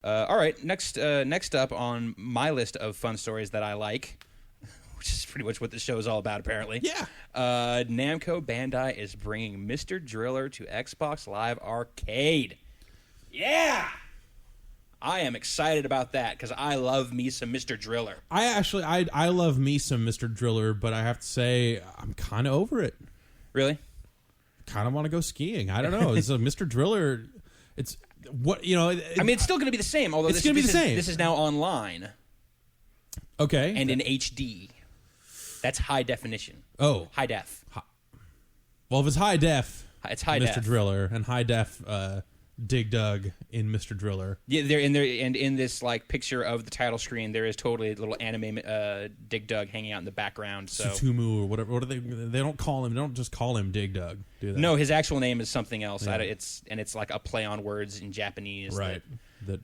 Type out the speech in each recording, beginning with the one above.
All right, next up on my list of fun stories that I like, which is pretty much what the show is all about, apparently. Yeah. Namco Bandai is bringing Mr. Driller to Xbox Live Arcade. Yeah! I am excited about that because I love me some Mr. Driller. I love me some Mr. Driller, but I have to say I'm kind of over it. Really? Kind of want to go skiing. I don't know. It's a Mr. Driller. It's what I mean, it's still going to be the same. Although it's going to be the same. This is now online. Okay. And in HD. That's high definition. Oh, high def. Well, if it's high def, it's high Mr. def. Driller, and high def Dig Dug in Mr. Driller. Yeah, and in this like picture of the title screen, there is totally a little anime Dig Dug hanging out in the background. So Tsutomu or whatever. What do they? They don't call him. They don't just call him Dig Dug, do they? No, his actual name is something else. Yeah. It's like a play on words in Japanese. Right. That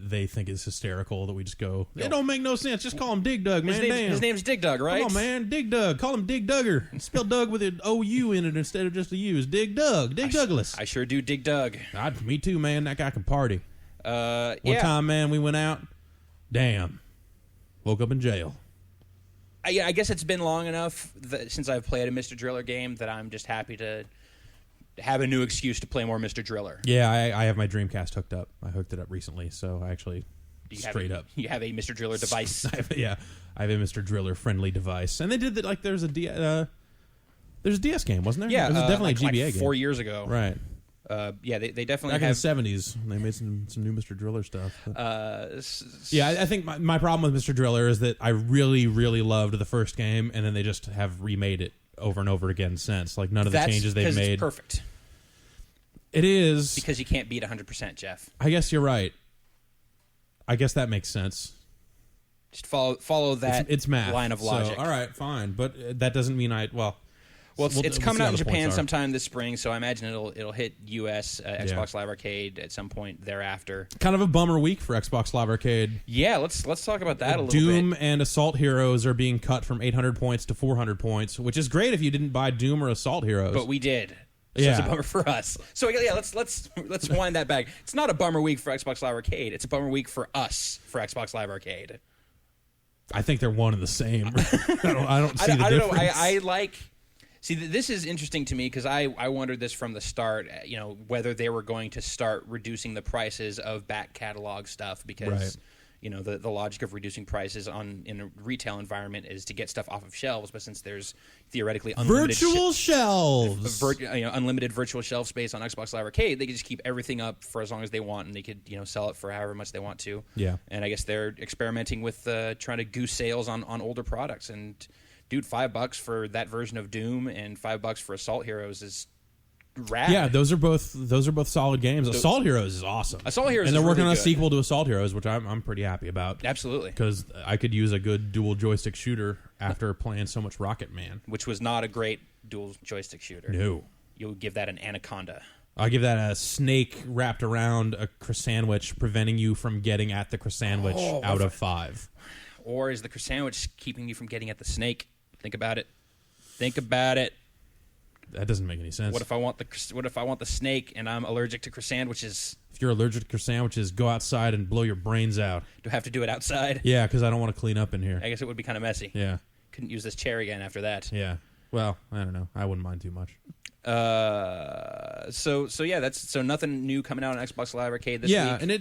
they think is hysterical that we just go, it don't make no sense. Just call him Dig Dug, man. His name's Dig Dug, right? Come on, man. Dig Dug. Call him Dig Dugger. And spell Dug with an O-U in it instead of just a U. It's Dig Dug. Dig Douglas. I sure do dig Dug. Me too, man. That guy can party. One time, man, we went out. Damn. Woke up in jail. I guess it's been long enough since I've played a Mr. Driller game that I'm just happy to have a new excuse to play more Mr. Driller. Yeah, I have my Dreamcast hooked up. I hooked it up recently, so I actually straight up. You have a Mr. Driller device. I have a Mr. Driller friendly device, and they did that. Like, there's a DS game, wasn't there? Yeah, it was definitely a GBA like game 4 years ago. right? Yeah, they definitely back have. in the 70s. They made some new Mr. Driller stuff. Yeah, I think my problem with Mr. Driller is that I really, really loved the first game, and then they just have remade it over and over again since. Like, none of the changes they've made. It's perfect. It is. Because you can't beat 100%, Jeff. I guess you're right. I guess that makes sense. Just follow that it's math, line of logic. So, all right, fine. But that doesn't mean Well, it's coming out in Japan sometime this spring, so I imagine it'll hit U.S. Xbox Live Arcade at some point thereafter. Kind of a bummer week for Xbox Live Arcade. Yeah, let's talk about that a little Doom bit. and Assault Heroes are being cut from 800 points to 400 points, which is great if you didn't buy Doom or Assault Heroes. But we did. So it's a bummer for us. So yeah, let's wind that back. It's not a bummer week for Xbox Live Arcade. It's a bummer week for us for Xbox Live Arcade. I think they're one and the same. I don't see the difference. I don't know. I like. See, this is interesting to me because I wondered this from the start, whether they were going to start reducing the prices of back catalog stuff because, the logic of reducing prices in a retail environment is to get stuff off of shelves, but since there's theoretically unlimited shelves, unlimited virtual shelf space on Xbox Live Arcade, they could just keep everything up for as long as they want, and they could sell it for however much they want to. Yeah, and I guess they're experimenting with trying to goose sales on older products and. Dude, $5 for that version of Doom and $5 for Assault Heroes is rad. Yeah, those are both solid games. Assault Heroes is awesome. Assault Heroes, and they're working really on a good. sequel to Assault Heroes, which I'm pretty happy about. Absolutely, because I could use a good dual joystick shooter after playing so much Rocket Man, which was not a great dual joystick shooter. No, you'll give that an Anaconda. I'll give that a snake wrapped around a croissant, preventing you from getting at the croissant out of 5. Or is the croissant keeping you from getting at the snake? Think about it. Think about it. That doesn't make any sense. What if I want the snake and I'm allergic to croissant sandwiches? If you're allergic to croissant sandwiches, go outside and blow your brains out. Do I have to do it outside? Yeah, because I don't want to clean up in here. I guess it would be kind of messy. Yeah. Couldn't use this chair again after that. Yeah. Well, I don't know. I wouldn't mind too much. So nothing new coming out on Xbox Live Arcade this week. Yeah, and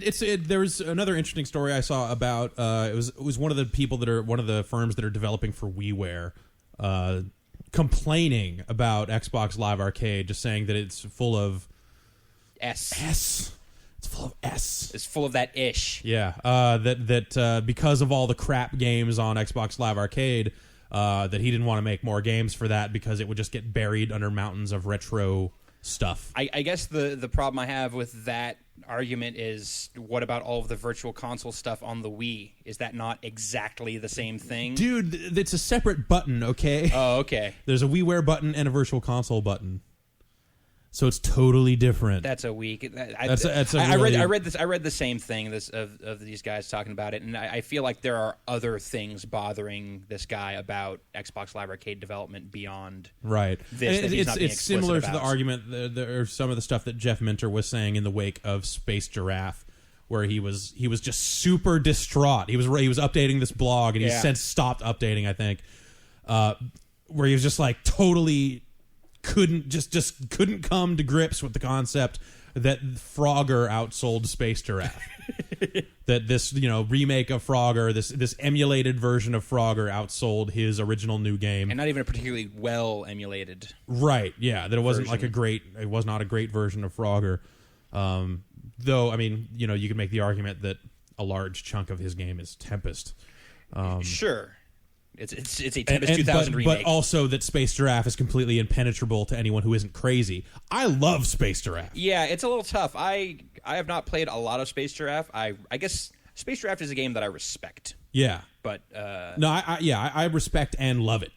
there was another interesting story I saw about it was one of the firms that are developing for WiiWare complaining about Xbox Live Arcade, just saying that it's full of S. It's full of S. It's full of that ish. Yeah, that because of all the crap games on Xbox Live Arcade, that he didn't want to make more games for that because it would just get buried under mountains of retro stuff. I guess the problem I have with that argument is, what about all of the virtual console stuff on the Wii? Is that not exactly the same thing? Dude, it's a separate button, okay? Oh, okay. There's a WiiWare button and a virtual console button. So it's totally different. That's a week. I read the same thing of these guys talking about it, and I feel like there are other things bothering this guy about Xbox Live Arcade development beyond this. It's similar to the argument. There are some of the stuff that Jeff Minter was saying in the wake of Space Giraffe, where he was just super distraught. He was updating this blog, and he's since stopped updating, I think. Where he was just like totally couldn't come to grips with the concept that Frogger outsold Space Giraffe. That this, remake of Frogger, this emulated version of Frogger outsold his original new game. And not even a particularly well emulated. Right, yeah. That it wasn't it was not a great version of Frogger. Though, I mean, you could make the argument that a large chunk of his game is Tempest. Sure. It's a Tempest 2000 remake. But also that Space Giraffe is completely impenetrable to anyone who isn't crazy. I love Space Giraffe. Yeah, it's a little tough. I have not played a lot of Space Giraffe. I guess Space Giraffe is a game that I respect. Yeah. But no, I respect and love it.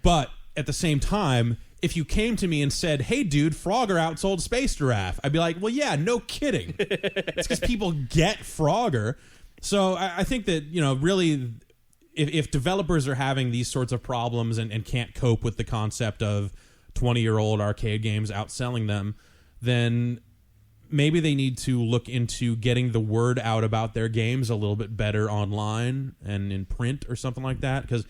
But at the same time, if you came to me and said, "Hey, dude, Frogger outsold Space Giraffe," I'd be like, "Well, yeah, no kidding." It's because people get Frogger. So I think that really, if developers are having these sorts of problems and can't cope with the concept of 20-year-old arcade games outselling them, then maybe they need to look into getting the word out about their games a little bit better online and in print or something like that. Because,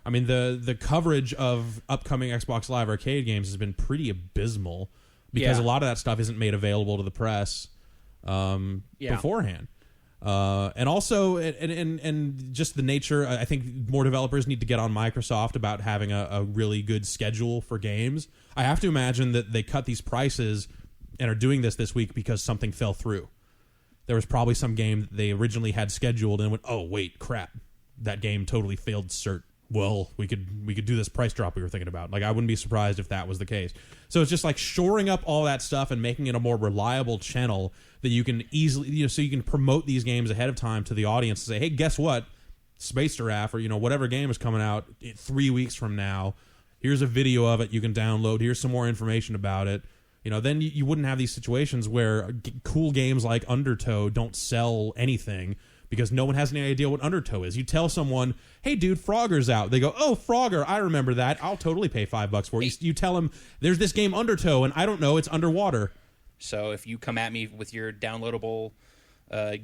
I mean, the coverage of upcoming Xbox Live Arcade games has been pretty abysmal because a lot of that stuff isn't made available to the press beforehand. And also, and just the nature, I think more developers need to get on Microsoft about having a really good schedule for games. I have to imagine that they cut these prices and are doing this week because something fell through. There was probably some game that they originally had scheduled and went, "Oh, wait, crap. That game totally failed cert. Well, we could do this price drop we were thinking about." Like, I wouldn't be surprised if that was the case. So it's just like shoring up all that stuff and making it a more reliable channel that you can easily, so you can promote these games ahead of time to the audience and say, "Hey, guess what? Space Giraffe or whatever game is coming out 3 weeks from now. Here's a video of it you can download. Here's some more information about it." Then you wouldn't have these situations where cool games like Undertow don't sell anything because no one has any idea what Undertow is. You tell someone, "Hey, dude, Frogger's out." They go, "Oh, Frogger, I remember that. I'll totally pay $5 for it." You tell them, "There's this game Undertow, and I don't know, it's underwater." So if you come at me with your downloadable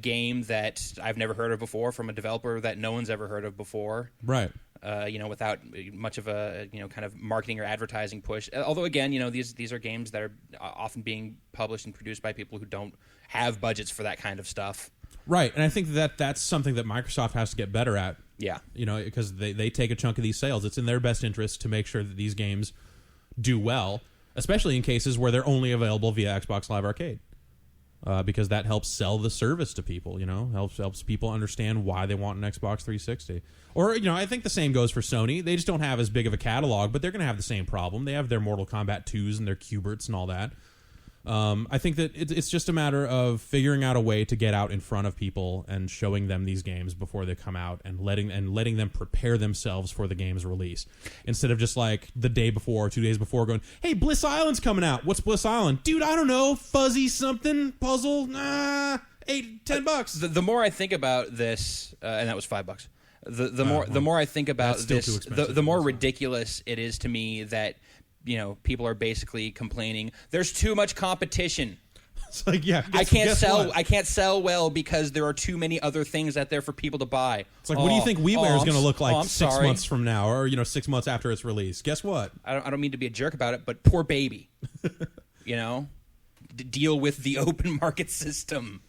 game that I've never heard of before from a developer that no one's ever heard of before, right? Without much of a kind of marketing or advertising push. Although again, these are games that are often being published and produced by people who don't have budgets for that kind of stuff. Right, and I think that's something that Microsoft has to get better at. Yeah. Because they take a chunk of these sales. It's in their best interest to make sure that these games do well, especially in cases where they're only available via Xbox Live Arcade. Because that helps sell the service to people, helps people understand why they want an Xbox 360. Or, I think the same goes for Sony. They just don't have as big of a catalog, but they're going to have the same problem. They have their Mortal Kombat 2s and their Q*berts and all that. I think that it's just a matter of figuring out a way to get out in front of people and showing them these games before they come out and letting them prepare themselves for the game's release. Instead of just like the day before or 2 days before going, "Hey, Bliss Island's coming out. What's Bliss Island?" "Dude, I don't know. Fuzzy something. Puzzle. $10. The more I think about this, and that was $5. The more I think about this, the more ridiculous it is to me that people are basically complaining there's too much competition. It's like, yeah, I can't sell well because there are too many other things out there for people to buy. It's like, what do you think WiiWare is going to look like 6 months from now, or 6 months after its release? Guess what? I don't mean to be a jerk about it, but poor baby. Deal with the open market system.